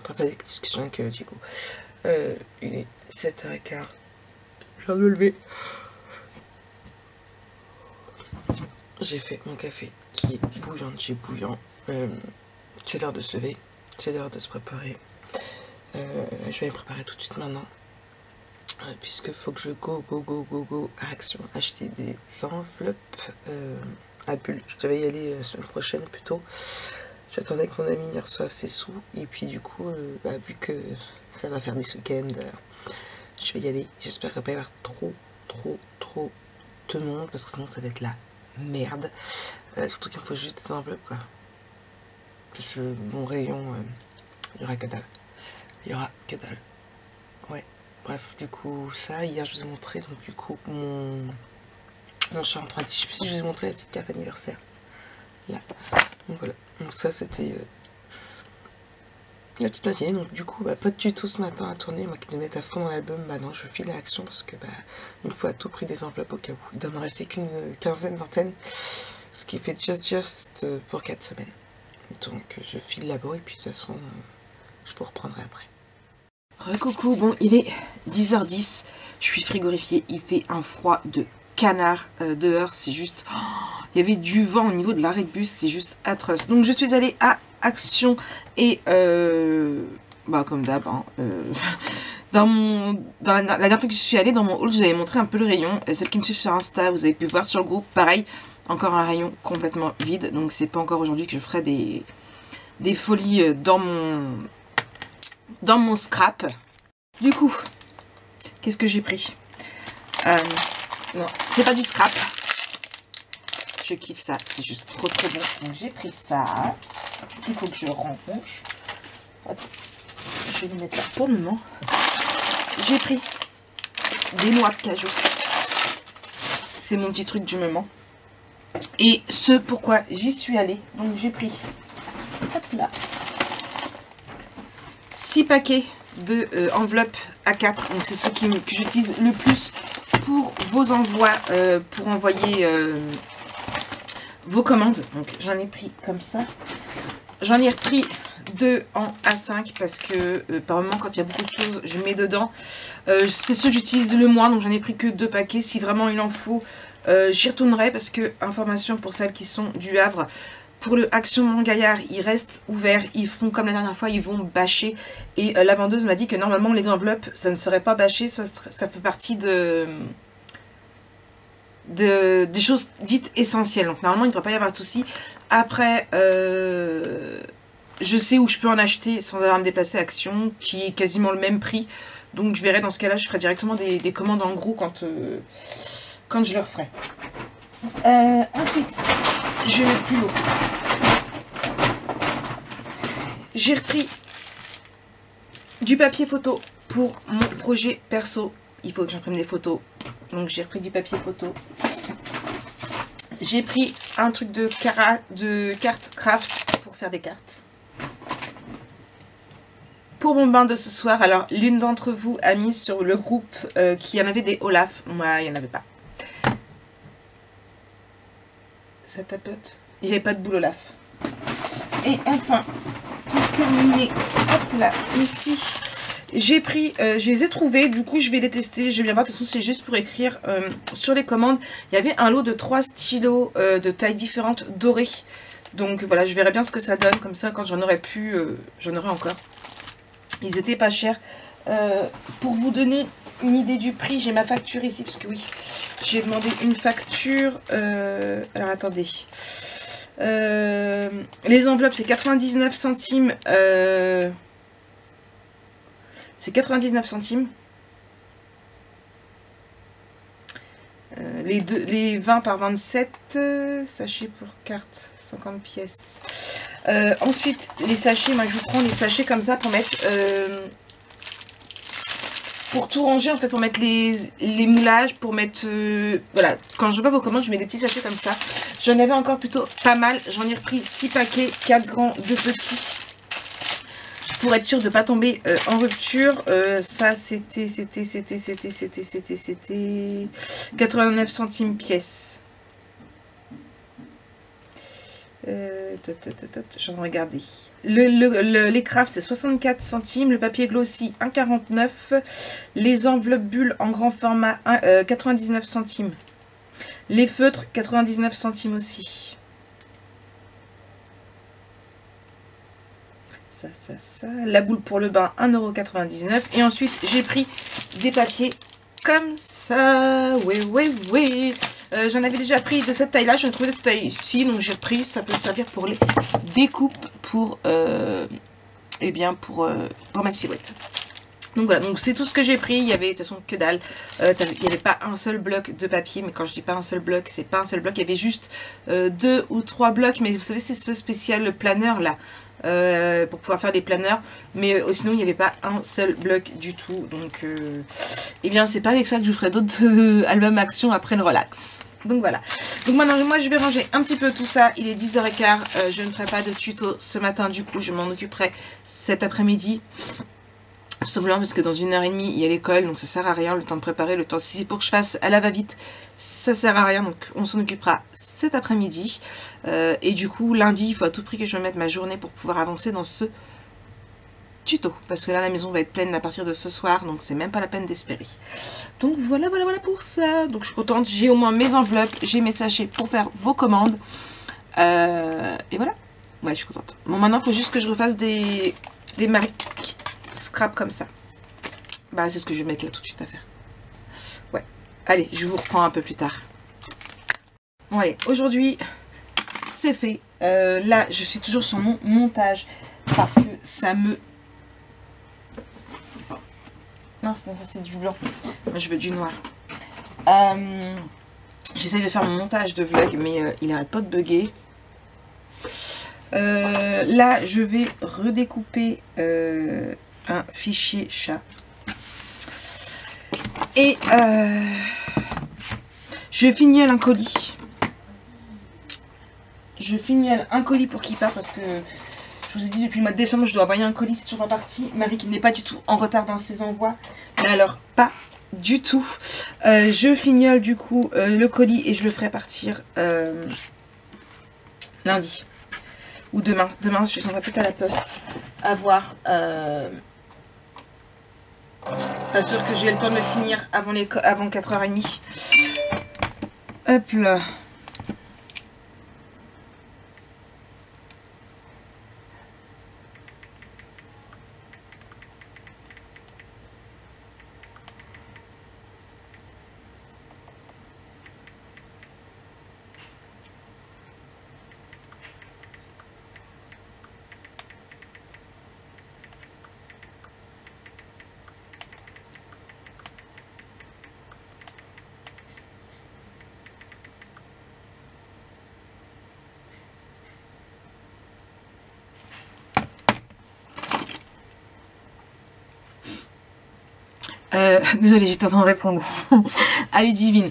train de faire des discussions avec Diego. Il est 7h15. Je viens de me lever. J'ai fait mon café qui est bouillant de chez bouillant. C'est l'heure de se lever. C'est l'heure de se préparer. Je vais me préparer tout de suite maintenant. Puisque faut que je go action. Acheter des enveloppes à bulles. Je devais y aller la semaine prochaine plutôt. J'attendais que mon ami reçoive ses sous. Et puis du coup, vu que ça va fermer ce week-end, je vais y aller. J'espère qu'il ne va pas y avoir trop de monde. Parce que sinon ça va être la merde. Surtout qu'il me faut juste des enveloppes quoi. Parce que mon rayon, il n'y aura que dalle. Il y aura que dalle. Ouais. Bref, du coup, ça, hier je vous ai montré, donc du coup, mon chat en train de... Je sais plus si je vous ai montré la petite carte anniversaire. Là. Donc voilà. Donc ça, c'était la petite matinée. Donc du coup, pas de tuto ce matin à tourner. Moi qui devais mettre à fond dans l'album, non, je file à l'action parce que, il me faut à tout prix des enveloppes au cas où. Il doit me rester qu'une quinzaine, vingtaine. Ce qui fait just pour 4 semaines. Donc je file là-bas et puis de toute façon, je vous reprendrai après. Coucou, bon il est 10h10, je suis frigorifiée, il fait un froid de canard dehors, c'est juste, il y avait du vent au niveau de l'arrêt de bus, c'est juste atroce. Donc je suis allée à Action et comme d'hab, la dernière fois que je suis allée dans mon haul, je vous avais montré un peu le rayon, celle qui me suit sur Insta, vous avez pu voir sur le groupe, pareil, encore un rayon complètement vide, donc c'est pas encore aujourd'hui que je ferai des folies dans mon scrap. Du coup, qu'est-ce que j'ai pris? Non, c'est pas du scrap. Je kiffe ça, c'est juste trop bon. Donc j'ai pris ça. Il faut que je range. Hop. Je vais le mettre là pour le moment. J'ai pris des noix de cajou. C'est mon petit truc du moment. Et ce pourquoi j'y suis allée. Donc j'ai pris, hop là, 6 paquets de enveloppes A4, donc c'est ceux que j'utilise le plus pour vos envois, pour envoyer vos commandes. Donc j'en ai pris comme ça, j'en ai repris 2 en A5 parce que par moment quand il y a beaucoup de choses je mets dedans, c'est ceux que j'utilise le moins, donc j'en ai pris que 2 paquets. Si vraiment il en faut, j'y retournerai parce que, information pour celles qui sont du Havre, pour le Action Montgaillard, ils restent ouverts, ils feront comme la dernière fois, ils vont bâcher. Et la vendeuse m'a dit que normalement les enveloppes, ça ne serait pas bâché, ça fait partie des choses dites essentielles. Donc normalement il ne devrait pas y avoir de souci. Après, je sais où je peux en acheter sans avoir à me déplacer à Action, qui est quasiment le même prix. Donc je verrai, dans ce cas-là, je ferai directement des commandes en gros quand je le referai. Ensuite, je vais mettre plus l'eau. J'ai repris du papier photo pour mon projet perso. Il faut que j'imprime des photos. Donc j'ai repris du papier photo. J'ai pris un truc de cartes craft pour faire des cartes. Pour mon bain de ce soir, alors l'une d'entre vous a mis sur le groupe qu'il y en avait des Olaf. Moi, il n'y en avait pas. Ça tapote. Il n'y avait pas de boule Olaf. Et enfin, pour terminer, hop là, ici, j'ai pris, je les ai trouvés, du coup je vais les tester, je vais bien voir, de toute façon c'est juste pour écrire sur les commandes. Il y avait un lot de 3 stylos de tailles différentes dorés. Donc voilà, je verrai bien ce que ça donne, comme ça quand j'en aurai plus, j'en aurai encore. Ils étaient pas chers. Pour vous donner une idée du prix, j'ai ma facture ici, parce que oui, j'ai demandé une facture. Alors attendez. Les enveloppes, c'est 99 centimes. C'est 99 centimes. Les 20 par 27, sachets pour carte, 50 pièces. Ensuite, les sachets, moi je vous prends les sachets comme ça pour mettre... pour tout ranger, en fait, pour mettre les moulages, pour mettre... voilà, quand je vois vos commandes, je mets des petits sachets comme ça. J'en avais encore plutôt pas mal. J'en ai repris 6 paquets, 4 grands, 2 petits. Pour être sûr de ne pas tomber en rupture. Ça, c'était 89 centimes pièce. J'en ai regardé. Les crafts, c'est 64 centimes. Le papier glossy, 1,49. Les enveloppes bulles en grand format, 99 centimes. Les feutres, 99 centimes aussi. Ça. La boule pour le bain, 1,99 €. Et ensuite, j'ai pris des papiers comme ça. Oui. J'en avais déjà pris de cette taille-là. J'en ai trouvé de cette taille ici. Donc, j'ai pris. Ça peut servir pour les découpes pour ma silhouette. Donc voilà, donc c'est tout ce que j'ai pris. Il y avait de toute façon que dalle. Il n'y avait pas un seul bloc de papier. Mais quand je dis pas un seul bloc, c'est pas un seul bloc. Il y avait juste 2 ou 3 blocs. Mais vous savez, c'est ce spécial planeur là. Pour pouvoir faire des planeurs. Mais sinon, il n'y avait pas un seul bloc du tout. Donc, eh bien, c'est pas avec ça que je ferai d'autres albums action après le relax. Donc voilà. Donc maintenant, moi, je vais ranger un petit peu tout ça. Il est 10h15. Je ne ferai pas de tuto ce matin. Du coup, je m'en occuperai cet après-midi. Tout simplement parce que dans 1h30 il y a l'école, donc ça sert à rien, le temps de préparer, le temps, si c'est pour que je fasse à la va-vite, ça sert à rien, donc on s'en occupera cet après-midi. Et du coup lundi il faut à tout prix que je me mette ma journée pour pouvoir avancer dans ce tuto, parce que là la maison va être pleine à partir de ce soir, donc c'est même pas la peine d'espérer. Donc voilà pour ça. Donc je suis contente, j'ai au moins mes enveloppes, j'ai mes sachets pour faire vos commandes, et voilà. Ouais, je suis contente. Bon, maintenant il faut juste que je refasse des marques scrap comme ça. Bah c'est ce que je vais mettre là tout de suite à faire. Ouais, allez, je vous reprends un peu plus tard. Bon allez, aujourd'hui c'est fait. Là je suis toujours sur mon montage parce que ça me... Non, ça c'est du blanc. Moi je veux du noir. J'essaye de faire mon montage de vlog mais il arrête pas de bugger. Là je vais redécouper un fichier chat et je finis un colis. Je finis un colis pour qu'il parte parce que je vous ai dit depuis le mois de décembre je dois envoyer un colis, c'est toujours en partie. Marie qui n'est pas du tout en retard dans ses envois, mais alors pas du tout. Je fignole du coup le colis et je le ferai partir lundi ou demain. Demain je descendrai peut-être à la poste à voir. Pas sûr que j'ai le temps de le finir avant 4h30. Hop là. Désolée, j'étais en train de répondre à Ludivine.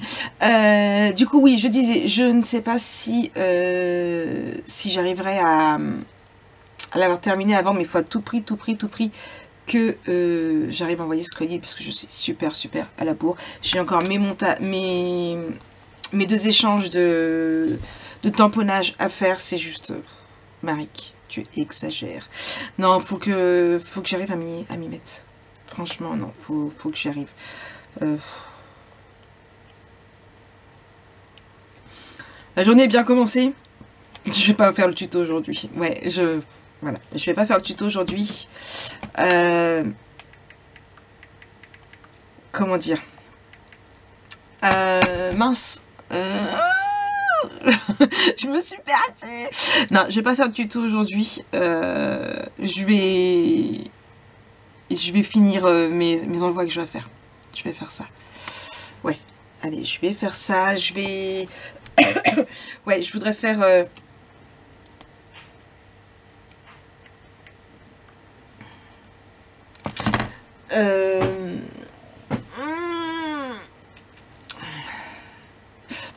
Du coup, oui, je disais, je ne sais pas si j'arriverai à l'avoir terminé avant, mais il faut à tout prix que j'arrive à envoyer ce colis parce que je suis super à la bourre. J'ai encore mes 2 échanges de tamponnage à faire. C'est juste, Marie, tu exagères. Non, faut que j'arrive à m'y mettre. Franchement, non, faut que j'y arrive. La journée est bien commencée. Je vais pas faire le tuto aujourd'hui. Ouais, voilà, je vais pas faire le tuto aujourd'hui. Comment dire, mince. Je me suis perdue. Non, je vais pas faire le tuto aujourd'hui. Je vais finir mes envois que je vais faire. Je vais faire ça. Ouais, allez, je vais faire ça. Je vais... ouais, je voudrais faire...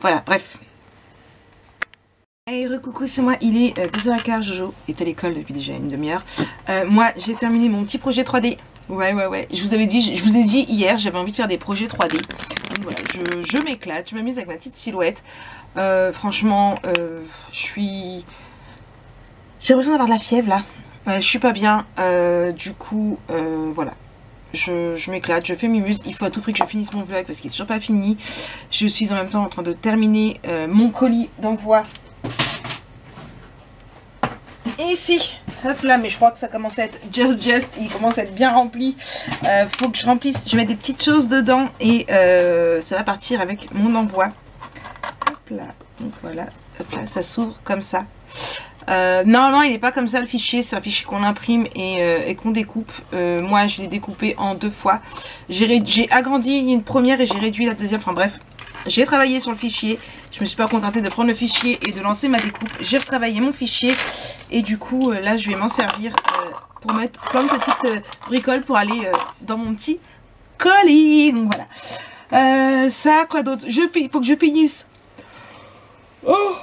Voilà, bref. Hey, recoucou, c'est moi, il est 2h15, Jojo est à l'école depuis déjà une demi-heure. Moi, j'ai terminé mon petit projet 3D. Ouais. Je vous ai dit hier, j'avais envie de faire des projets 3D. Donc voilà, je m'éclate, je m'amuse avec ma petite silhouette. Franchement, je suis J'ai l'impression d'avoir de la fièvre là. Je suis pas bien. Du coup, voilà. Je m'éclate, je fais mes muses. Il faut à tout prix que je finisse mon vlog parce qu'il est toujours pas fini. Je suis en même temps en train de terminer mon colis d'envoi. Et ici, hop là, mais je crois que ça commence à être just, il commence à être bien rempli. Faut que je remplisse, je mets des petites choses dedans et ça va partir avec mon envoi. Hop là, donc voilà, hop là, ça s'ouvre comme ça. Normalement il n'est pas comme ça le fichier, c'est un fichier qu'on imprime et qu'on découpe. Moi je l'ai découpé en 2 fois. J'ai agrandi une première et j'ai réduit la deuxième, enfin bref. J'ai travaillé sur le fichier, je me suis pas contentée de prendre le fichier et de lancer ma découpe. J'ai retravaillé mon fichier et du coup là je vais m'en servir pour mettre plein de petites bricoles pour aller dans mon petit colis. Donc voilà. Ça, quoi d'autre? Il faut que je finisse. Oh,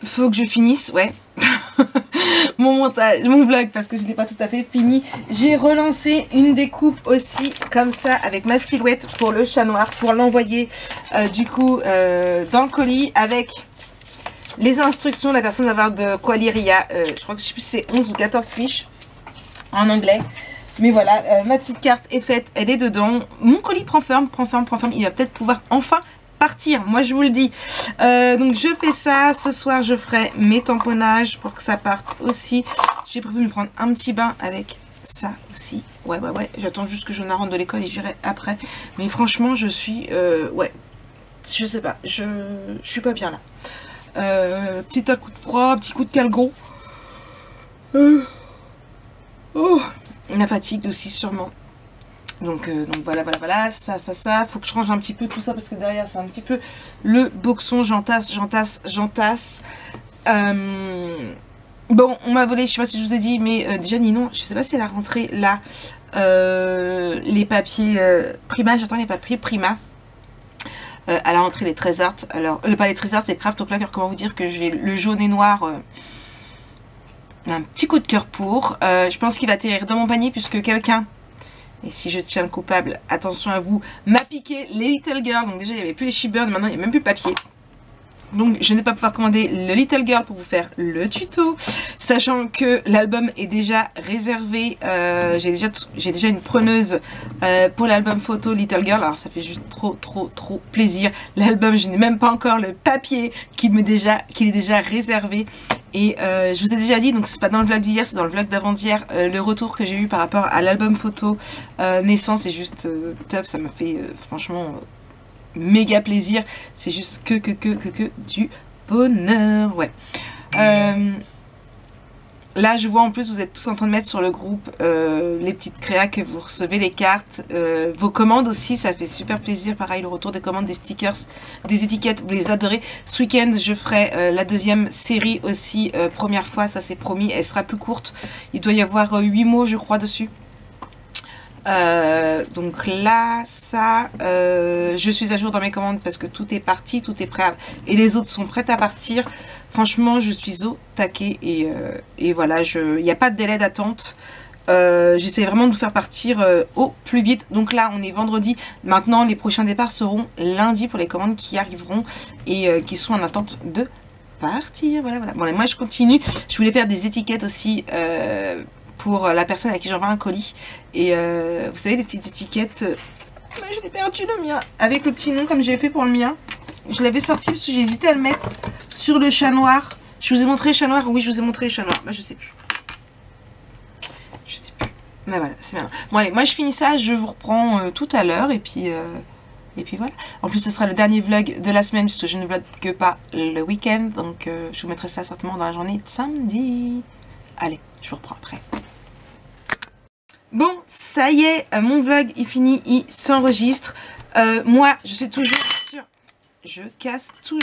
faut que je finisse, ouais. Mon montage, mon vlog, parce que je l'ai pas tout à fait fini. J'ai relancé une découpe aussi comme ça avec ma silhouette pour le chat noir, pour l'envoyer du coup dans le colis avec les instructions. La personne va avoir de quoi lire. Il y a, je crois que je sais plus si c'est 11 ou 14 fiches en anglais. Mais voilà, ma petite carte est faite, elle est dedans. Mon colis prend forme. Il va peut-être pouvoir enfin partir, moi je vous le dis. Donc je fais ça, ce soir je ferai mes tamponnages pour que ça parte aussi. J'ai prévu de me prendre un petit bain avec ça aussi. Ouais, j'attends juste que je rentre de l'école et j'irai après. Mais franchement je suis, ouais, je sais pas, je suis pas bien là. Petit coup de froid, petit coup de calgon. Oh, la fatigue aussi sûrement. Donc voilà, ça, faut que je range un petit peu tout ça parce que derrière c'est un petit peu le boxon, j'entasse. Bon, on m'a volé, je sais pas si je vous ai dit, mais déjà Ninon, je sais pas si elle a rentré là les papiers Prima, j'attends les papiers Prima. Elle a rentré les Trésart, alors, pas les Trésart, c'est Craft au Claqueur, comment vous dire que j'ai le jaune et noir, un petit coup de cœur pour. Je pense qu'il va atterrir dans mon panier puisque quelqu'un... Et si je tiens le coupable, attention à vous, m'a piqué les Little Girl. Donc déjà, il n'y avait plus les She-Bird, maintenant, il n'y a même plus de papier. Donc, je ne vais pas pouvoir commander le Little Girl pour vous faire le tuto. Sachant que l'album est déjà réservé. J'ai déjà une preneuse pour l'album photo Little Girl. Alors, ça fait juste trop plaisir. L'album, je n'ai même pas encore le papier qu'il est déjà réservé. Et je vous ai déjà dit, donc c'est pas dans le vlog d'hier, c'est dans le vlog d'avant-hier, le retour que j'ai eu par rapport à l'album photo naissance est juste top. Ça m'a fait franchement méga plaisir. C'est juste que du bonheur. Ouais. Là, je vois en plus, vous êtes tous en train de mettre sur le groupe les petites créas que vous recevez, les cartes, vos commandes aussi, ça fait super plaisir. Pareil, le retour des commandes, des stickers, des étiquettes, vous les adorez. Ce week-end, je ferai la deuxième série aussi, première fois, ça c'est promis. Elle sera plus courte. Il doit y avoir 8 mots, je crois, dessus. Donc là, ça, je suis à jour dans mes commandes parce que tout est parti, tout est prêt et les autres sont prêtes à partir. Franchement, je suis au taquet et voilà, il n'y a pas de délai d'attente. J'essaie vraiment de vous faire partir au plus vite. Donc là, on est vendredi. Maintenant, les prochains départs seront lundi pour les commandes qui arriveront et qui sont en attente de partir. Voilà. Bon, allez, moi, je continue. Je voulais faire des étiquettes aussi pour la personne à qui j'envoie un colis. Et vous savez, des petites étiquettes. Je l'ai perdu le mien. Avec le petit nom comme j'ai fait pour le mien. Je l'avais sorti parce que j'ai hésité à le mettre sur le chat noir. Je vous ai montré le chat noir. Oui, je vous ai montré le chat noir. Bah, je sais plus. Mais voilà, c'est bien. Bon, allez, moi je finis ça. Je vous reprends tout à l'heure. Et puis voilà. En plus, ce sera le dernier vlog de la semaine puisque je ne vlogue pas le week-end. Donc, je vous mettrai ça certainement dans la journée de samedi. Allez, je vous reprends après. Bon, ça y est, mon vlog est fini, il s'enregistre. Moi, je suis toujours sur... Je casse tout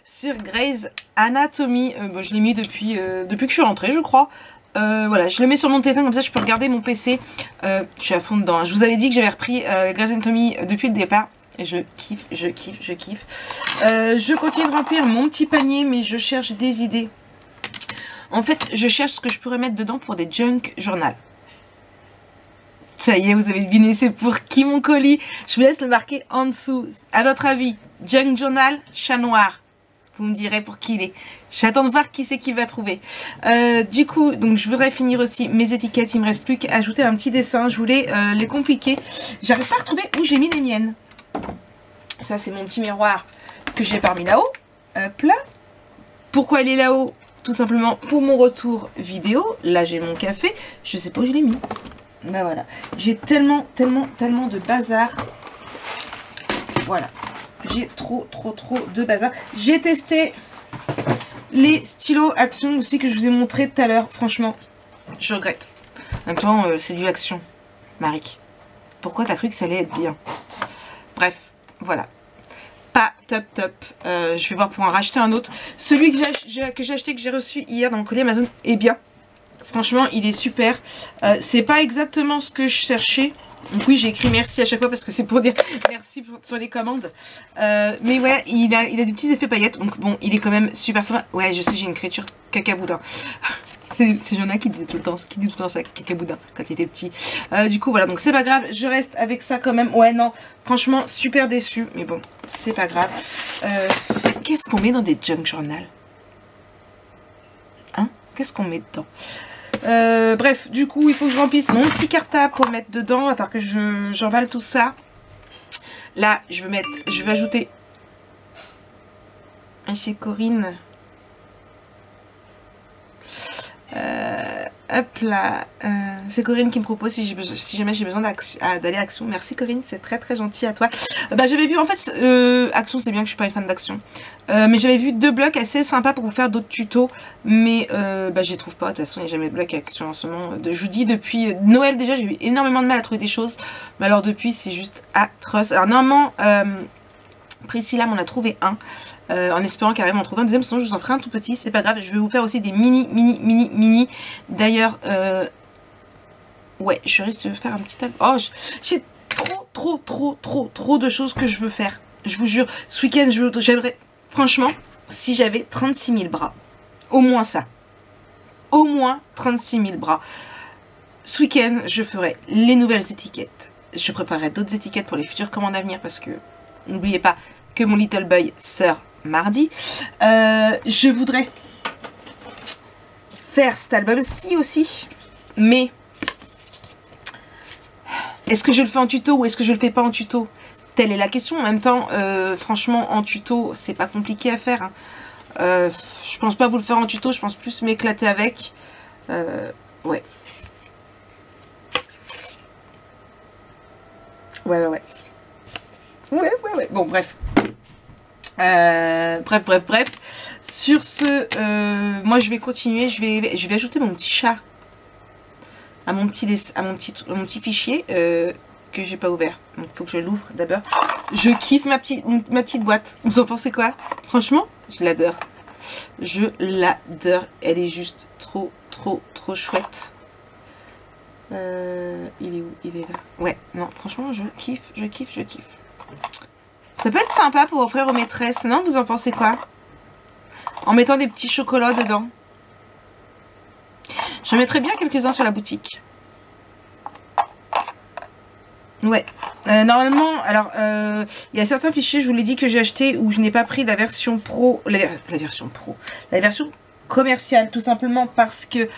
sur Grey's Anatomy. Bon, je l'ai mis depuis que je suis rentrée, je crois. Voilà, je le mets sur mon téléphone, comme ça je peux regarder mon PC. Je suis à fond dedans. Je vous avais dit que j'avais repris Grey's Anatomy depuis le départ. Et je kiffe. Je continue de remplir mon petit panier, mais je cherche des idées. En fait, je cherche ce que je pourrais mettre dedans pour des junk journal. Ça y est, vous avez deviné, c'est pour qui mon colis? Je vous laisse le marquer en dessous. À votre avis, Junk Journal, chat noir. Vous me direz pour qui il est. J'attends de voir qui c'est qui va trouver. Du coup, donc je voudrais finir aussi mes étiquettes. Il me reste plus qu'à ajouter un petit dessin. Je voulais les compliquer. J'arrive pas à retrouver où j'ai mis les miennes. Ça, c'est mon petit miroir que j'ai parmi là-haut. Hop là. Pourquoi il est là-haut? Tout simplement pour mon retour vidéo. Là, j'ai mon café. Je sais pas où je l'ai mis. Ben voilà. J'ai tellement de bazar. Voilà. J'ai trop de bazar. J'ai testé les stylos Action aussi que je vous ai montré tout à l'heure. Franchement, je regrette. En même temps, c'est du Action. Marie, pourquoi t'as cru que ça allait être bien? Bref, voilà. Pas top. Je vais voir pour en racheter un autre. Celui que j'ai acheté, que j'ai reçu hier dans mon colis Amazon, est bien. Franchement, il est super. C'est pas exactement ce que je cherchais. Donc oui, j'ai écrit merci à chaque fois parce que c'est pour dire merci sur les commandes. Mais ouais, il a des petits effets paillettes. Donc bon, il est quand même super sympa. Ouais, je sais, j'ai une créature cacaboudin. C'est Jonah qui disait tout le temps ça, cacaboudin, quand il était petit. Du coup, voilà, donc c'est pas grave. Je reste avec ça quand même. Ouais, non, franchement, super déçue. Mais bon, c'est pas grave. Qu'est-ce qu'on met dans des junk journal? Hein? Qu'est-ce qu'on met dedans? Bref, du coup, il faut que je remplisse mon petit cartable pour le mettre dedans. Il va falloir que j'emballe tout ça. Là, je vais ajouter. Chez Corinne. Hop là. C'est Corinne qui me propose si jamais j'ai besoin d'aller à Action. Merci Corinne, c'est très gentil à toi. J'avais vu en fait Action, c'est bien que je suis pas une fan d'Action, mais j'avais vu 2 blocs assez sympas pour vous faire d'autres tutos, mais je les trouve pas. De toute façon, il n'y a jamais de blocs Action en ce moment. Je vous dis, depuis Noël déjà, j'ai eu énormément de mal à trouver des choses, mais alors depuis, c'est juste atroce. Alors normalement, Priscilla m'en a trouvé un. En espérant carrément en trouver un deuxième, sinon je vous en ferai un tout petit, c'est pas grave. Je vais vous faire aussi des mini. D'ailleurs, ouais, je risque de faire un petit album. Oh, j'ai trop de choses que je veux faire. Je vous jure, ce week-end, j'aimerais, franchement, si j'avais 36 000 bras, au moins ça, au moins 36 000 bras. Ce week-end, je ferai les nouvelles étiquettes. Je préparerai d'autres étiquettes pour les futures commandes à venir parce que n'oubliez pas que mon Little Boy sort mardi. Je voudrais faire cet album-ci aussi, mais est-ce que je le fais en tuto ou est-ce que je le fais pas en tuto? Telle est la question. En même temps, franchement, en tuto, c'est pas compliqué à faire. Hein. Je pense pas vous le faire en tuto, je pense plus m'éclater avec. Ouais. Ouais. Bon, bref. Bref. Sur ce, moi je vais continuer. Je vais ajouter mon petit chat à mon petit fichier que j'ai pas ouvert. Donc il faut que je l'ouvre d'abord. Je kiffe ma petite boîte. Vous en pensez quoi? Franchement, je l'adore. Je l'adore. Elle est juste trop chouette. Il est où? Il est là. Ouais, non, franchement, je kiffe. Ça peut être sympa pour offrir aux maîtresses, non? Vous en pensez quoi? En mettant des petits chocolats dedans. J'en mettrais bien quelques-uns sur la boutique. Ouais. Normalement, alors, il y a certains fichiers, je vous l'ai dit, que j'ai acheté où je n'ai pas pris la version pro. La version commerciale, tout simplement parce que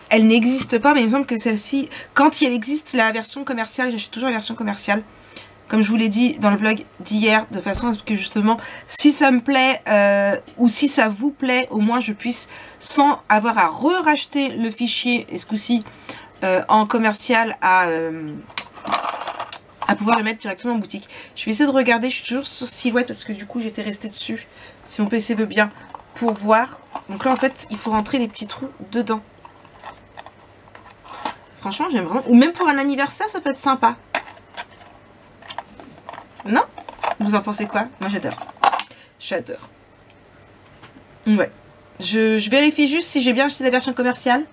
elle n'existe pas, mais il me semble que celle-ci, quand elle existe, la version commerciale, j'achète toujours la version commerciale. Comme je vous l'ai dit dans le vlog d'hier, de façon à ce que justement, si ça me plaît ou si ça vous plaît, au moins je puisse, sans avoir à re-racheter le fichier, et ce coup-ci, en commercial, à pouvoir le mettre directement en boutique. Je vais essayer de regarder, je suis toujours sur Silhouette parce que du coup j'étais restée dessus, si mon PC veut bien, pour voir. Donc là en fait, il faut rentrer les petits trous dedans. Franchement, j'aime vraiment. Ou même pour un anniversaire, ça peut être sympa. Non? Vous en pensez quoi? Moi, j'adore. J'adore. Ouais. Je vérifie juste si j'ai bien acheté la version commerciale.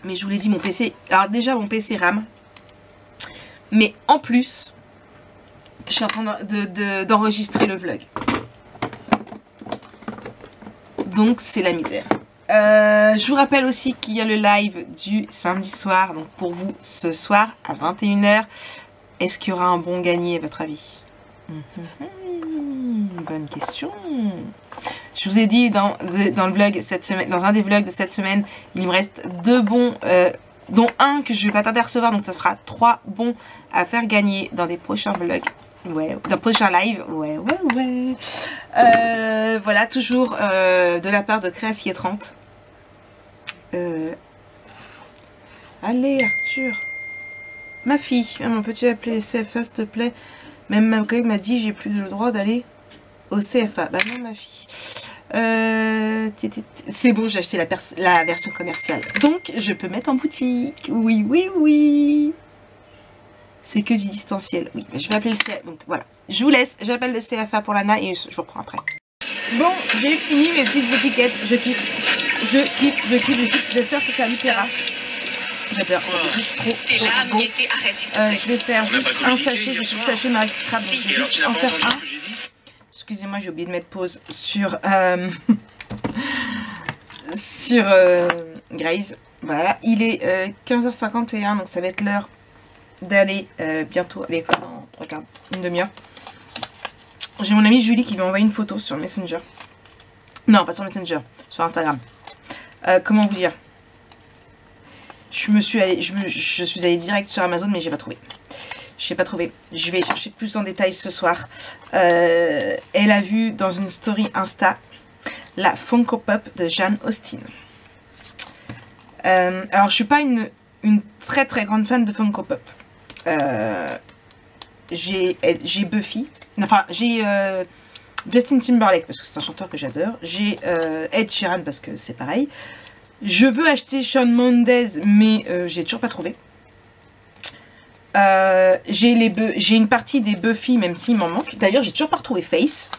Mais je vous l'ai dit, mon PC... Alors déjà, mon PC rame. Mais en plus, je suis en train d'enregistrer le vlog. Donc, c'est la misère. Je vous rappelle aussi qu'il y a le live du samedi soir. Donc pour vous, ce soir à 21 h. Est-ce qu'il y aura un bon gagné à votre avis? Bonne question. Je vous ai dit dans le vlog cette semaine, dans un des vlogs de cette semaine, il me reste 2 bons, dont un que je vais pas tarder à recevoir. Donc ça fera 3 bons à faire gagner dans des prochains vlogs. Ouais, dans le prochain live. Ouais. Voilà, toujours de la part de Créacier 30. Allez, Arthur. Ma fille, maman, peux-tu appeler le CFA, s'il te plaît? Même ma collègue m'a dit j'ai plus le droit d'aller au CFA. Bah non, ma fille. C'est bon, j'ai acheté la version commerciale. Donc, je peux mettre en boutique. Oui. C'est que du distanciel. Oui, je vais appeler le CFA. Donc voilà, je vous laisse. J'appelle le CFA pour Lana et je vous reprends après. Bon, j'ai fini mes petites étiquettes. Je kiffe. J'espère que ça vous plaira. J'adore. C'est juste trop beau. Je vais faire juste un sachet. Je vais tout sachet Marie Scrap. Donc je vais juste en faire un. Excusez-moi, j'ai oublié de mettre pause sur Graze. Voilà, il est 15 h 51, donc ça va être l'heure d'aller bientôt à l'école dans 3 quarts, une demi-heure. J'ai mon amie Julie qui m'a envoyé une photo sur Messenger. Non, pas sur Messenger, sur Instagram. Comment vous dire? Je suis allée direct sur Amazon, mais j'ai pas trouvé. Je n'ai pas trouvé. Je vais chercher plus en détail ce soir. Elle a vu dans une story Insta la Funko Pop de Jane Austen. Alors, je suis pas une très grande fan de Funko Pop. J'ai Buffy. Enfin, j'ai Justin Timberlake parce que c'est un chanteur que j'adore. J'ai Ed Sheeran parce que c'est pareil. Je veux acheter Shawn Mendes, mais j'ai toujours pas trouvé. J'ai une partie des Buffy, même s'il m'en manque. D'ailleurs, j'ai toujours pas retrouvé Face.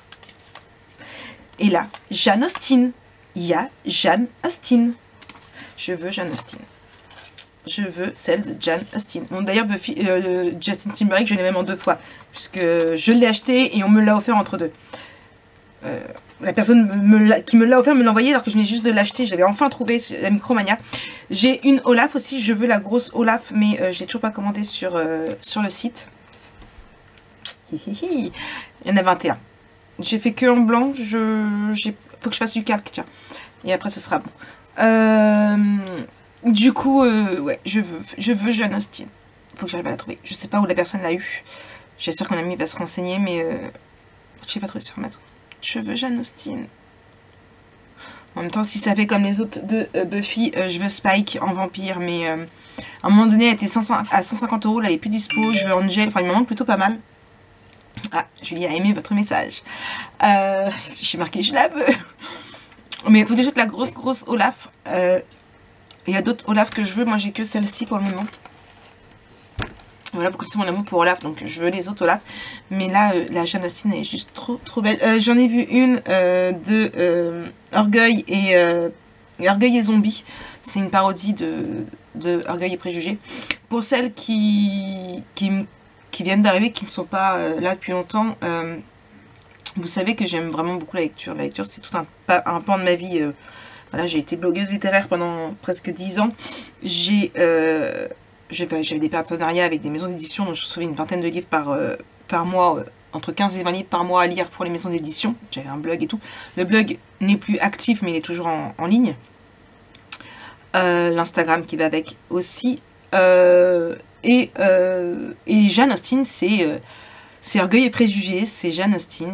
Et là, Jane Austen. Il y a Jane Austen. Je veux Jane Austen. Je veux celle de Jane Austen. Bon, d'ailleurs, Buffy, Justin Timberlake, je l'ai même en 2 fois. Puisque je l'ai acheté et on me l'a offert entre 2. La personne qui me l'a offert me l'a envoyé alors que je venais juste de l'acheter. J'avais enfin trouvé la Micromania. J'ai une Olaf aussi. Je veux la grosse Olaf, mais je l'ai toujours pas commandée sur le site. Il y en a 21. J'ai fait que en blanc. Faut que je fasse du calque, tiens. Et après, ce sera bon. Du coup, ouais, je veux Jane Austen. Faut que j'arrive à la trouver. Je sais pas où la personne l'a eu. J'espère que mon ami va se renseigner, mais je sais pas trouvé sur Amazon. Je veux Jane Austen. En même temps, si ça fait comme les autres de Buffy, je veux Spike en vampire. Mais à un moment donné, elle était à 150 €. Là, elle est plus dispo. Je veux Angel. Enfin, il me manque plutôt pas mal. Ah, Julie a aimé votre message. J'ai marqué, je la veux. Mais il faut déjà la grosse Olaf. Il y a d'autres Olaf que je veux. Moi, j'ai que celle-ci pour le moment. Voilà, vous connaissez mon amour pour Olaf, donc je veux les autres Olaf. Mais là, la Jane Austen est juste trop belle. J'en ai vu une de Orgueil et Zombie. C'est une parodie de Orgueil et Préjugés. Pour celles qui viennent d'arriver, qui ne sont pas là depuis longtemps, vous savez que j'aime vraiment beaucoup la lecture. La lecture, c'est tout un pan de ma vie. Voilà, j'ai été blogueuse littéraire pendant presque 10 ans. J'avais des partenariats avec des maisons d'édition, donc je recevais une vingtaine de livres par mois, entre 15 et 20 livres par mois à lire pour les maisons d'édition. J'avais un blog et tout. Le blog n'est plus actif, mais il est toujours en ligne. L'Instagram qui va avec aussi. Et Jane Austen, c'est Orgueil et Préjugés, c'est Jane Austen.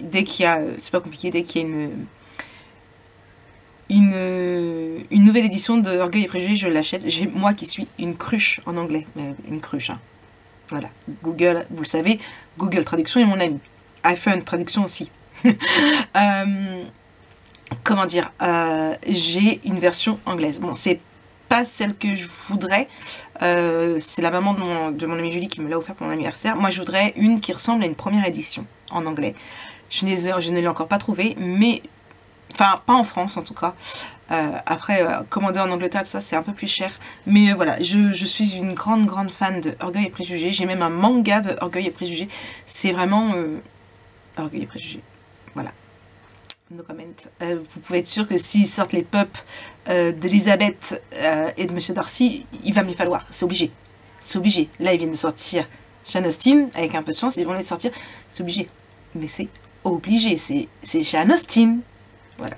Dès qu'il y a, c'est pas compliqué, dès qu'il y a une nouvelle édition de Orgueil et Préjugés, je l'achète. Moi qui suis une cruche en anglais, une cruche, hein. Voilà, Google, vous le savez, Google Traduction est mon ami. iPhone Traduction aussi. Comment dire, j'ai une version anglaise. Bon, c'est pas celle que je voudrais. C'est la maman de mon amie Julie qui me l'a offert pour mon anniversaire. Moi, je voudrais une qui ressemble à une première édition en anglais. Je ne l'ai encore pas trouvée, mais... Enfin, pas en France en tout cas. Après, commander en Angleterre, tout ça, c'est un peu plus cher. Mais voilà, je suis une grande fan de Orgueil et Préjugés. J'ai même un manga de Orgueil et Préjugés. C'est vraiment Orgueil et Préjugés. Voilà. no comment. Vous pouvve être sûr que s'ils sortent les pups d'Elisabeth et de Monsieur Darcy, il va me les falloir, c'est obligé. C'est obligé. Là, ils viennent de sortir Jane Austen, avec un peu de chance, ils vont les sortir, c'est obligé. Mais c'est obligé, c'est Jane Austen. Voilà.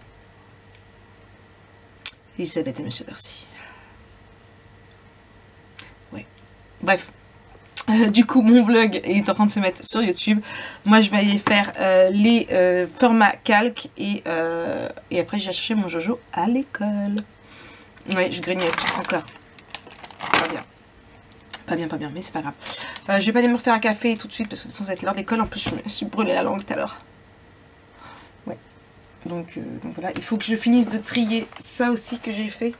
Elisabeth et Monsieur Darcy. Ouais. Bref. Du coup, mon vlog est en train de se mettre sur YouTube. Moi, je vais aller faire les formats calques et après, je vais chercher mon Jojo à l'école. Ouais, je grignote encore. Pas bien. Pas bien, mais c'est pas grave. Je vais pas aller me refaire un café tout de suite parce que c'est censé être l'heure de l'école. En plus, je me suis brûlé la langue tout à l'heure. Ouais. Donc voilà, il faut que je finisse de trier ça aussi que j'ai fait.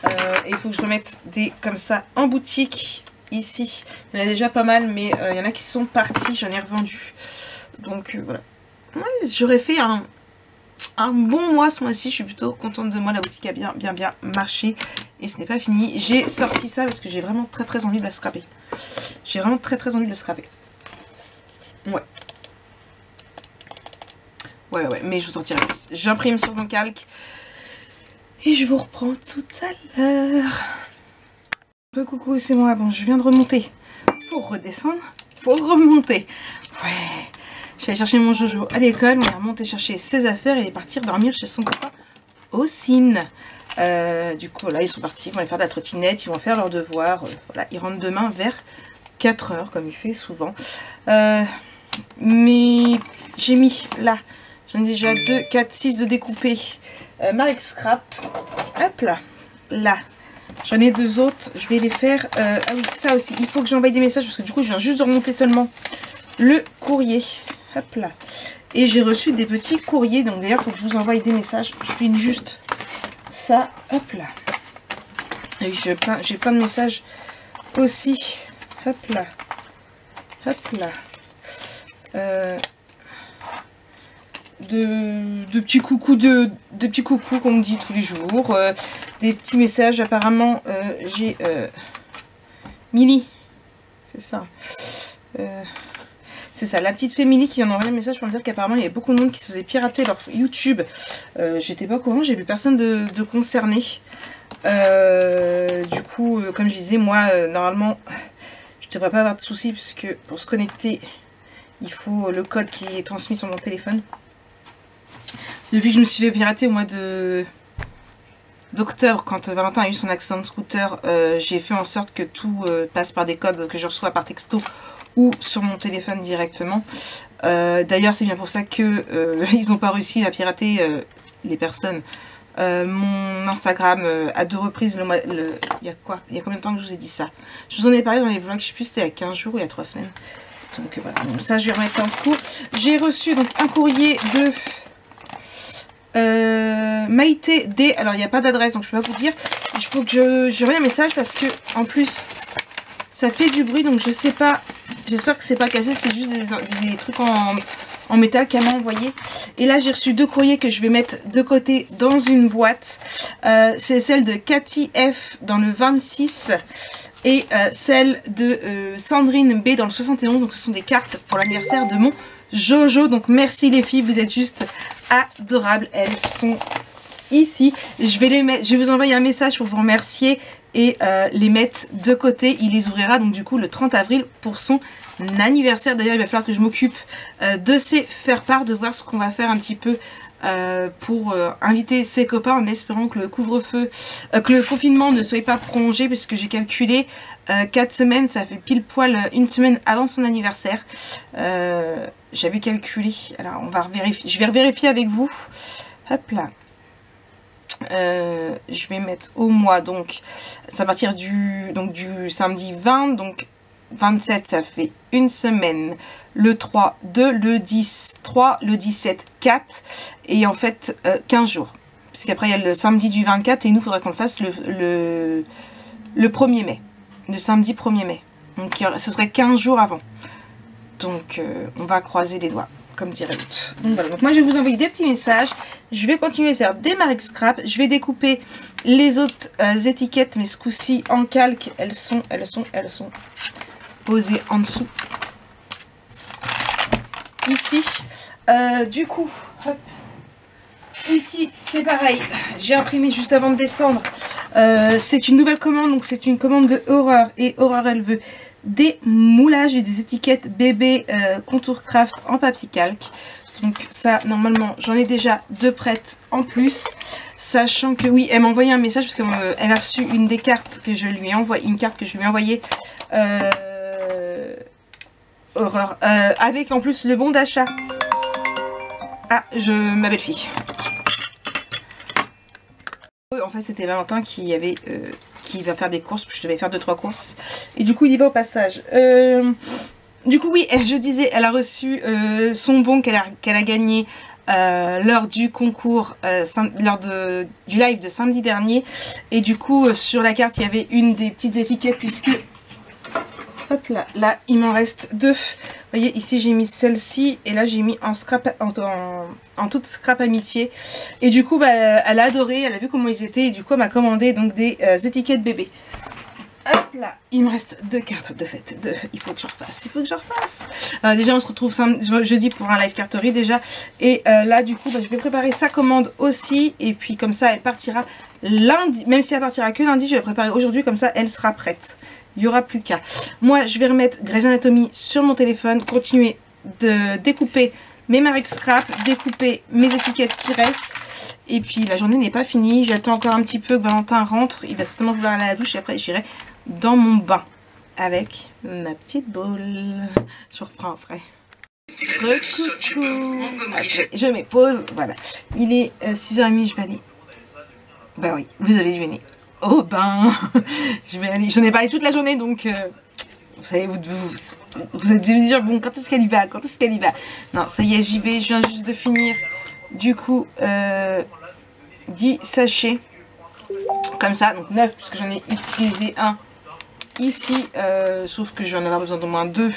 Et il faut que je remette des comme ça en boutique. Ici, il y en a déjà pas mal, mais il y en a qui sont partis, j'en ai revendu. Donc voilà. Ouais, j'aurais fait un bon mois ce mois-ci, je suis plutôt contente de moi, la boutique a bien marché. Et ce n'est pas fini. J'ai sorti ça parce que j'ai vraiment très envie de la scraper. J'ai vraiment très envie de le scraper. Ouais. Ouais, mais je vous sortirai plus. J'imprime sur mon calque. Et je vous reprends tout à l'heure. Coucou, c'est moi. Bon, je viens de remonter pour redescendre, pour remonter. Ouais, je suis allée chercher mon Jojo à l'école, mais il est remonté chercher ses affaires et il est parti dormir chez son papa au Cine. Du coup, là, ils sont partis, ils vont aller faire de la trottinette, ils vont faire leurs devoirs. Voilà, ils rentrent demain vers 4 h, comme il fait souvent. Mais j'ai mis là, j'en ai déjà 2, 4, 6 de découpés. Marek Scrap, hop là. J'en ai 2 autres, je vais les faire. Ah oui, ça aussi, il faut que j'envoie des messages parce que du coup, je viens juste de remonter seulement le courrier. Hop là. Et j'ai reçu des petits courriers, donc d'ailleurs, il faut que je vous envoie des messages. Je filme juste ça, hop là. Et j'ai plein de messages aussi. Hop là. De petits coucous qu'on me dit tous les jours, des petits messages. Apparemment j'ai Milly, c'est ça, la petite fée Milly qui vient d'envoyer un message pour me dire qu'apparemment il y avait beaucoup de monde qui se faisait pirater leur YouTube. J'étais pas au courant, j'ai vu personne de concerné. Du coup, comme je disais, moi normalement je devrais pas avoir de soucis puisque pour se connecter il faut le code qui est transmis sur mon téléphone. Depuis que je me suis fait pirater au mois d'octobre, quand Valentin a eu son accident de scooter, j'ai fait en sorte que tout passe par des codes que je reçois par texto ou sur mon téléphone directement. D'ailleurs, c'est bien pour ça que ils n'ont pas réussi à pirater les personnes. Mon Instagram à 2 reprises, il y a combien de temps que je vous ai dit ça? Je vous en ai parlé dans les vlogs, je sais plus si c'était il y a 15 jours ou il y a 3 semaines. Donc voilà, donc, ça je vais remettre en cours. J'ai reçu donc un courrier de Maïté D. Alors il n'y a pas d'adresse donc je peux pas vous dire. Il faut que je regarde un message parce que en plus ça fait du bruit donc je sais pas. J'espère que c'est pas cassé, c'est juste des trucs en métal qu'elle m'a envoyé. Et là j'ai reçu 2 courriers que je vais mettre de côté dans une boîte. C'est celle de Cathy F dans le 26 et celle de Sandrine B dans le 71. Donc ce sont des cartes pour l'anniversaire de mon Jojo. Donc merci les filles, vous êtes juste adorables. Elles sont ici. Je vais vous envoyer un message pour vous remercier et les mettre de côté. Il les ouvrira donc du coup le 30 avril pour son anniversaire. D'ailleurs il va falloir que je m'occupe de ces faire part, de voir ce qu'on va faire un petit peu pour inviter ses copains en espérant que le couvre-feu, que le confinement ne soit pas prolongé, puisque j'ai calculé 4 semaines, ça fait pile poil 1 semaine avant son anniversaire. J'avais calculé, alors on va vérifier, je vais vérifier avec vous. Hop là. Je vais mettre au mois, donc c'est à partir du samedi 20, donc 27 ça fait 1 semaine, le 3 2, le 10 3, le 17 4 et en fait 15 jours, parce qu'après il y a le samedi du 24 et nous il faudrait qu'on le fasse le 1er mai, le samedi 1er mai, donc ce serait 15 jours avant, donc on va croiser les doigts comme dirait l'autre. Donc voilà, donc moi je vais vous envoyer des petits messages, je vais continuer de faire des Marek Scrap, je vais découper les autres étiquettes, mais ce coup-ci en calque, elles sont posées en dessous. Ici, Du coup, hop. Ici c'est pareil, j'ai imprimé juste avant de descendre. C'est une nouvelle commande, donc c'est une commande de Horreur. Et Horreur, elle veut des moulages et des étiquettes bébé Contour Craft en papier calque. Donc ça, normalement, j'en ai déjà 2 prêtes en plus. Sachant que oui, elle m'a envoyé un message parce qu'elle a reçu une des cartes que je lui ai envoyée, une carte que je lui ai envoyée. Horreur, avec en plus le bon d'achat. Ah, ma belle-fille. En fait, c'était Valentin qui va faire des courses. Je devais faire 2-3 courses. Et du coup, il y va au passage. Du coup, oui, je disais, elle a reçu son bon qu'elle a gagné lors du concours, lors du live de samedi dernier. Et du coup, sur la carte, il y avait une des petites étiquettes puisque... Hop là, là, il m'en reste 2. Vous voyez, ici, j'ai mis celle-ci et là, j'ai mis en toute scrap amitié. Et du coup, bah, elle a adoré, elle a vu comment ils étaient et du coup, elle m'a commandé donc des étiquettes bébé. Hop là, il me reste 2 cartes de fête. Il faut que j'en refasse, déjà, on se retrouve jeudi pour un live carterie déjà. Et là, du coup, bah, je vais préparer sa commande aussi. Et puis, comme ça, elle partira lundi. Même si elle partira que lundi, je vais préparer aujourd'hui. Comme ça, elle sera prête. Il n'y aura plus qu'à. Moi, je vais remettre Grey's Anatomy sur mon téléphone, continuer de découper mes marques scrap, découper mes étiquettes qui restent. Et puis, la journée n'est pas finie. J'attends encore un petit peu que Valentin rentre. Il va certainement vouloir aller à la douche et après, j'irai dans mon bain avec ma petite boule. Je reprends après. Je mets pause. Voilà. Il est 6h30, je vais aller. Bah oui, vous avez deviné. Au bain. Je vais aller. J'en ai parlé toute la journée donc vous savez, vous êtes venus dire bon, quand est-ce qu'elle y va, non, ça y est, j'y vais. Je viens juste de finir du coup 10 sachets comme ça, donc 9 puisque j'en ai utilisé un ici, sauf que j'en avais besoin d'au moins 2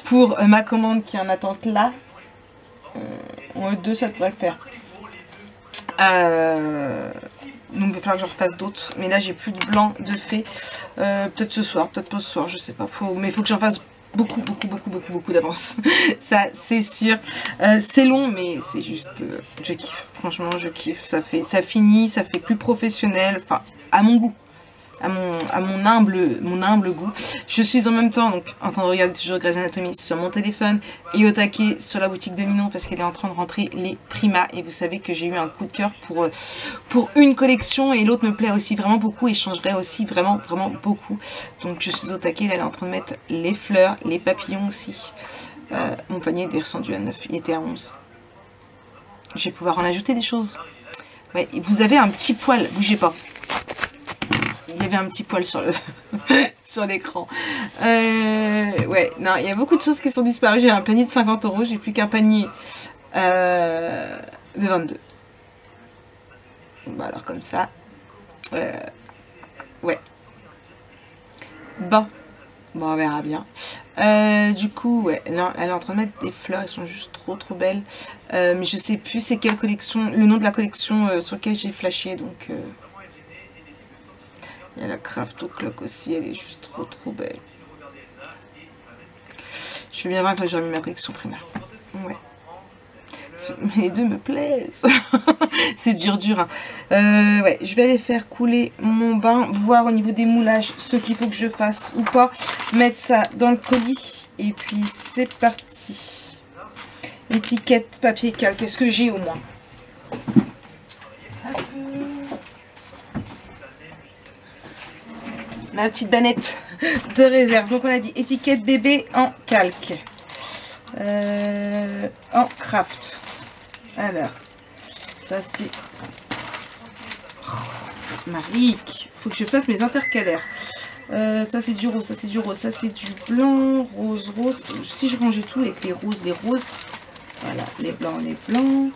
pour ma commande qui est en attente là. 2 ça devrait le faire. Donc il va falloir que je refasse d'autres. Mais là j'ai plus de blanc de fait. Peut-être ce soir, peut-être pas ce soir, je sais pas. Mais il faut que j'en fasse beaucoup d'avance. Ça c'est sûr. C'est long mais c'est juste... je kiffe. Franchement je kiffe. Ça finit, ça fait plus professionnel. Enfin à mon goût. À mon humble goût. Je suis en même temps donc en train de regarder toujours Grey's Anatomy sur mon téléphone et au taquet sur la boutique de Ninon parce qu'elle est en train de rentrer les Prima et vous savez que j'ai eu un coup de cœur pour une collection et l'autre me plaît aussi vraiment beaucoup et changerait aussi vraiment beaucoup. Donc je suis au taquet, là elle est en train de mettre les fleurs, les papillons aussi. Mon panier est descendu à 9, il était à 11. Je vais pouvoir en ajouter des choses. Ouais, vous avez un petit poil, bougez pas. Il y avait un petit poil sur le sur l'écran. Ouais, non, il y a beaucoup de choses qui sont disparues. J'ai un panier de 50 €, j'ai plus qu'un panier de 22. Bon, alors comme ça. Ouais. Bon, on verra bien. Du coup, ouais, là, elle est en train de mettre des fleurs, elles sont juste trop belles. Mais je sais plus c'est quelle collection, le nom de la collection sur laquelle j'ai flashé, donc... Il y a la Craft au Clock aussi, elle est juste trop belle. Je vais bien voir que j'ai remis ma collection primaire. Ouais. Mais les deux me plaisent. C'est dur, hein. Ouais, je vais aller faire couler mon bain, voir au niveau des moulages ce qu'il faut que je fasse ou pas. Mettre ça dans le colis. Et puis c'est parti. Étiquette, papier calque, qu'est-ce que j'ai au moins? Ma petite banette de réserve. Donc on a dit étiquette bébé en calque. En craft. Alors, ça c'est... Oh, Maric, faut que je fasse mes intercalaires. Ça c'est du rose, ça c'est du rose, ça c'est du blanc, rose. Si je rangeais tout avec les roses. Voilà, les blancs.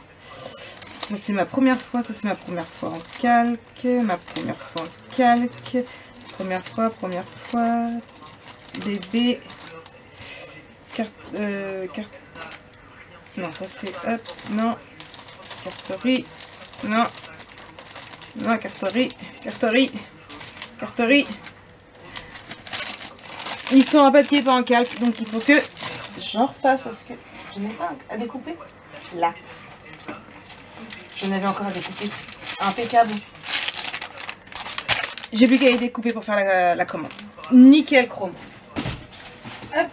Ça c'est ma première fois, en calque. Ma première fois en calque. Première fois, bébé, carte, non, ça c'est, hop, non, carterie, non, carterie, ils sont en papier, pas en calque, donc il faut que j'en refasse parce que je n'ai pas à découper. là. J'en avais encore à découper. Impeccable. J'ai plus qu'à les découper pour faire la commande. Nickel chrome. Hop.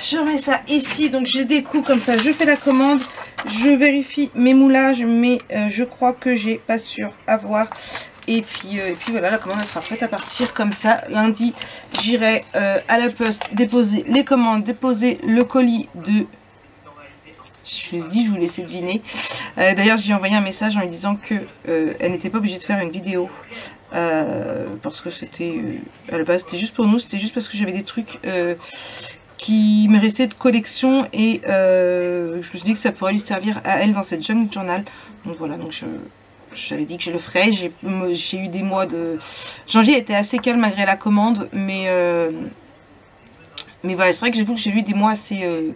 Je remets ça ici, donc je découpe comme ça, je fais la commande, je vérifie mes moulages, mais je crois que j'ai pas sûr à voir. Et puis voilà, la commande elle sera prête à partir comme ça. Lundi, j'irai à la poste déposer les commandes, déposer le colis de... Je me suis dit, je vous laissais deviner. D'ailleurs, j'ai envoyé un message en lui disant que elle n'était pas obligée de faire une vidéo. Parce que c'était... à la base, c'était juste pour nous. C'était juste parce que j'avais des trucs qui me restaient de collection. Et je me suis dit que ça pourrait lui servir à elle dans cette junk journal. Donc voilà, donc j'avais dit que je le ferais. J'ai eu des mois de... Janvier était assez calme malgré la commande. Mais voilà, c'est vrai que j'avoue que j'ai eu des mois assez...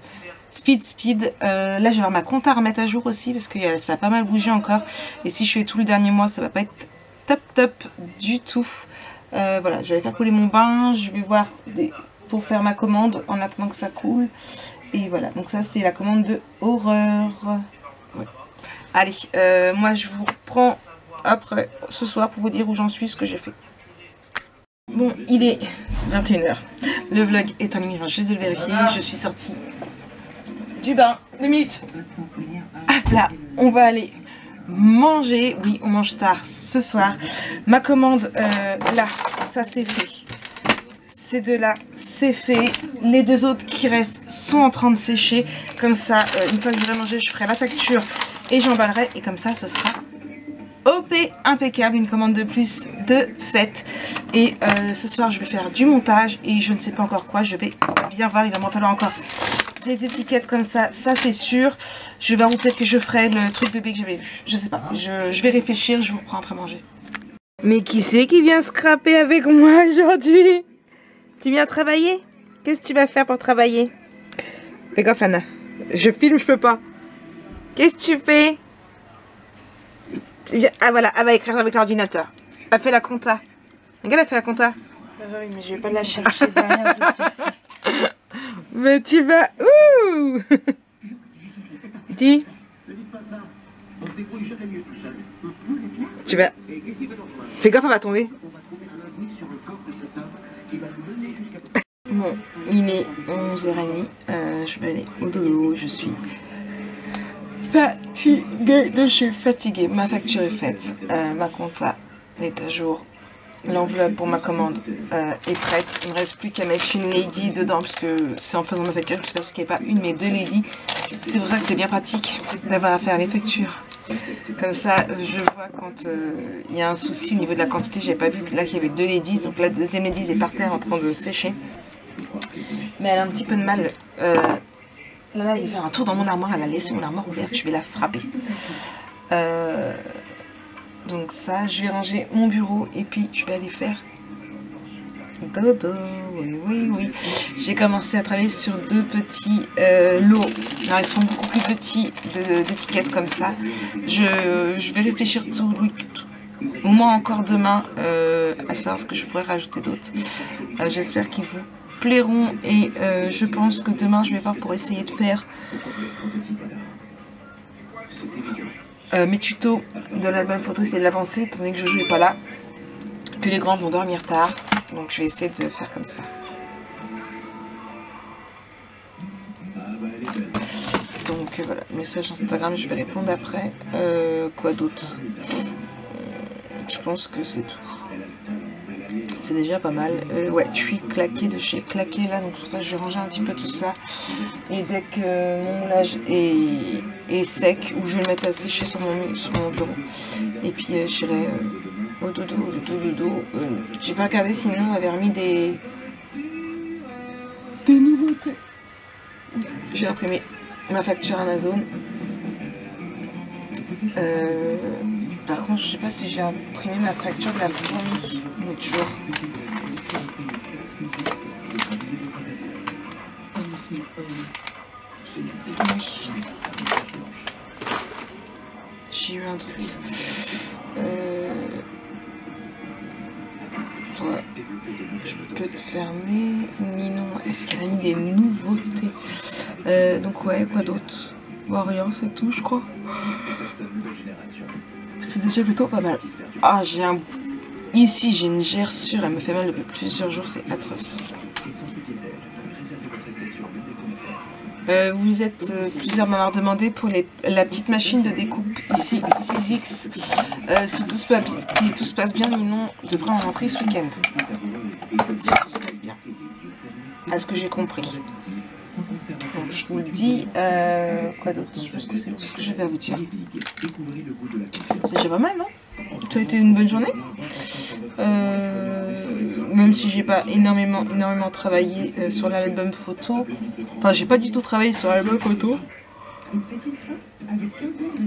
Speed. Là, je vais avoir ma compta à remettre à jour aussi parce que ça a pas mal bougé encore. Et si je fais tout le dernier mois, ça va pas être top du tout. Voilà, je vais faire couler mon bain. Je vais voir pour faire ma commande en attendant que ça coule. Et voilà, donc ça, c'est la commande de Horreur. Ouais. Allez, moi, je vous reprends après ce soir pour vous dire où j'en suis, ce que j'ai fait. Bon, il est 21 h. Le vlog est en ligne, je viens juste de le vérifier. Je suis sortie du bain, 2 minutes. Hop là, on va aller manger. Oui, on mange tard ce soir. Ma commande, là, ça c'est fait. Ces deux là, c'est fait. Les deux autres qui restent sont en train de sécher. Comme ça, une fois que j'aurai mangé, je ferai la facture et j'emballerai. Et comme ça, ce sera OP, impeccable. Une commande de plus de fête. Et ce soir, je vais faire du montage et je ne sais pas encore quoi. Je vais bien voir, il va m'en falloir encore des étiquettes comme ça c'est sûr. Je vais voir, ou peut-être que je ferai le truc bébé que j'avais vu. Je sais pas, je vais réfléchir, je vous reprends après manger. Mais qui c'est qui vient scraper avec moi aujourd'hui? Tu viens travailler? Qu'est-ce que tu vas faire pour travailler? Fais gaffe Anna, je filme, je peux pas. Qu'est-ce que tu fais? Tu viens... Ah voilà, elle va écrire avec l'ordinateur. Elle fait la compta. Regarde, elle fait la compta. Oui, mais je vais pas la chercher derrière le PC. Mais tu vas où? Dis. Tu vas... Fais gaffe, elle va tomber. Bon, il est 11h30. Je vais aller au dodo. Je suis fatiguée de chez fatiguée. Ma facture est faite. Ma compta est à jour. L'enveloppe pour ma commande est prête. Il ne me reste plus qu'à mettre une lady dedans parce que c'est en faisant ma facture. Je suis sûre qu'il n'y a pas une mais deux ladies. C'est pour ça que c'est bien pratique d'avoir à faire les factures. Comme ça, je vois quand il y a un souci au niveau de la quantité. J'avais pas vu que là qu'il y avait deux ladies. Donc la deuxième lady est par terre en train de sécher. Mais elle a un petit peu de mal. Là, il fait un tour dans mon armoire. Elle a laissé mon armoire ouverte. Je vais la frapper. Donc ça, je vais ranger mon bureau et puis je vais aller faire dodo. Oui. J'ai commencé à travailler sur deux petits lots. Alors, ils sont beaucoup plus petits d'étiquettes comme ça. Je vais réfléchir tout au moins encore demain à savoir ce que je pourrais rajouter d'autres. J'espère qu'ils vous plairont et je pense que demain je vais voir pour essayer de faire mes tutos de l'album photo, essayer de l'avancer étant donné que Jojo n'est pas là, que les grands vont dormir tard, donc je vais essayer de faire comme ça. Donc voilà, message Instagram, je vais répondre après. Quoi d'autre? Je pense que c'est tout. C'est déjà pas mal. Ouais, je suis claquée de chez Claqué là, donc pour ça je vais ranger un petit peu tout ça. Et dès que mon moulage est sec, ou je vais le mettre à sécher sur mon bureau. Et puis j'irai au dodo. J'ai pas regardé, sinon on avait remis des nouveautés. J'ai imprimé ma facture Amazon. Par contre, je sais pas si j'ai imprimé ma facture de la fourmi l'autre jour. Oui. J'ai eu un doute. Ouais. Je peux te fermer. Ninon, est-ce qu'elle a mis des nouveautés? Donc ouais, quoi d'autre? Bon, rien, c'est tout, je crois. C'est déjà plutôt pas mal. Ah, j'ai un... Ici, j'ai une gerçure, elle me fait mal depuis plusieurs jours, c'est atroce. Vous êtes plusieurs m'avoir demandé pour la petite machine de découpe ici, 6X. Si tout se passe bien, Ninon devrait en rentrer ce week-end. Si tout se passe bien. À ce que j'ai compris. Donc je vous le dis, quoi d'autre? Je pense que c'est tout ce que j'avais à vous dire. C'est déjà pas mal, non? Ça a été une bonne journée. Même si j'ai pas énormément travaillé sur l'album photo. Enfin, j'ai pas du tout travaillé sur l'album photo.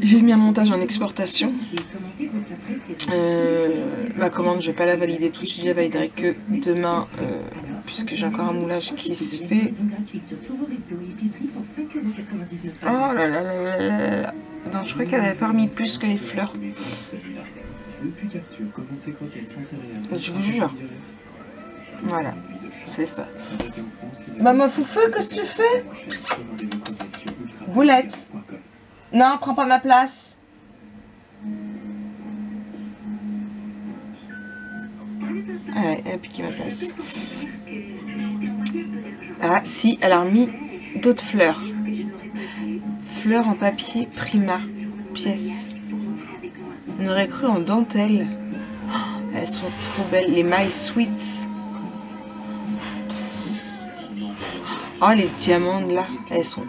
J'ai mis un montage en exportation. Ma commande, je vais pas la valider tout de suite, je la validerai que demain, puisque j'ai encore un moulage qui se fait. Oh là là là là là. Non, je crois qu'elle avait pas remis plus que les fleurs. Je vous jure. Voilà, c'est ça. Maman Foufou, qu'est-ce que tu fais? Boulette. Non, prends pas ma place. Ah ouais, elle a piqué ma place. Ah si, elle a remis d'autres fleurs. Fleurs en papier Prima, pièce. On aurait cru en dentelle. Oh, elles sont trop belles, les My Sweets. Oh, les diamantes là, elles sont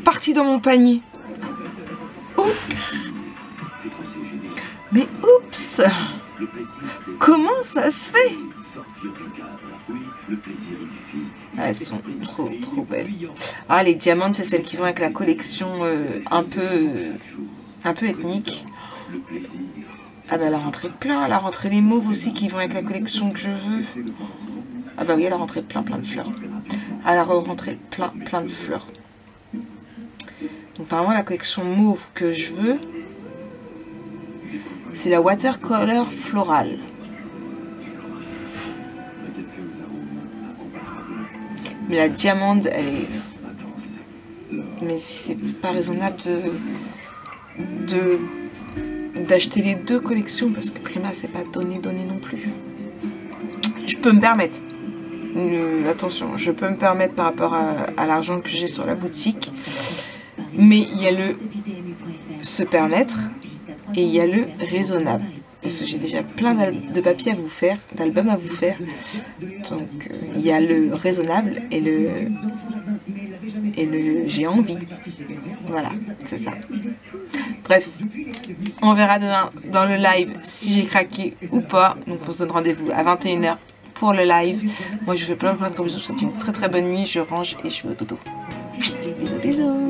parties dans mon panier. Oups. Mais oups. Comment ça se fait? Elles sont trop belles. Ah, les diamantes, c'est celles qui vont avec la collection un peu ethnique. Ah bah elle a rentré plein, elle a rentré les mauves aussi qui vont avec la collection que je veux. Ah bah oui, elle a rentré plein de fleurs. Elle a rentré plein de fleurs. Donc apparemment la collection mauve que je veux, c'est la Watercolor Floral. Mais la diamante, elle est... Mais c'est pas raisonnable d'acheter les deux collections parce que Prima c'est pas donné non plus. Je peux me permettre, attention, je peux me permettre par rapport à l'argent que j'ai sur la boutique, mais il y a le se permettre et il y a le raisonnable parce que j'ai déjà plein de papiers à vous faire, d'albums à vous faire, donc il y a le raisonnable et le j'ai envie. Voilà, c'est ça. Bref, on verra demain dans le live si j'ai craqué ou pas. Donc on se donne rendez-vous à 21 h pour le live. Moi je vous fais plein de gros bisous. Je vous souhaite une très bonne nuit. Je range et je vais au dodo. Bisous bisous.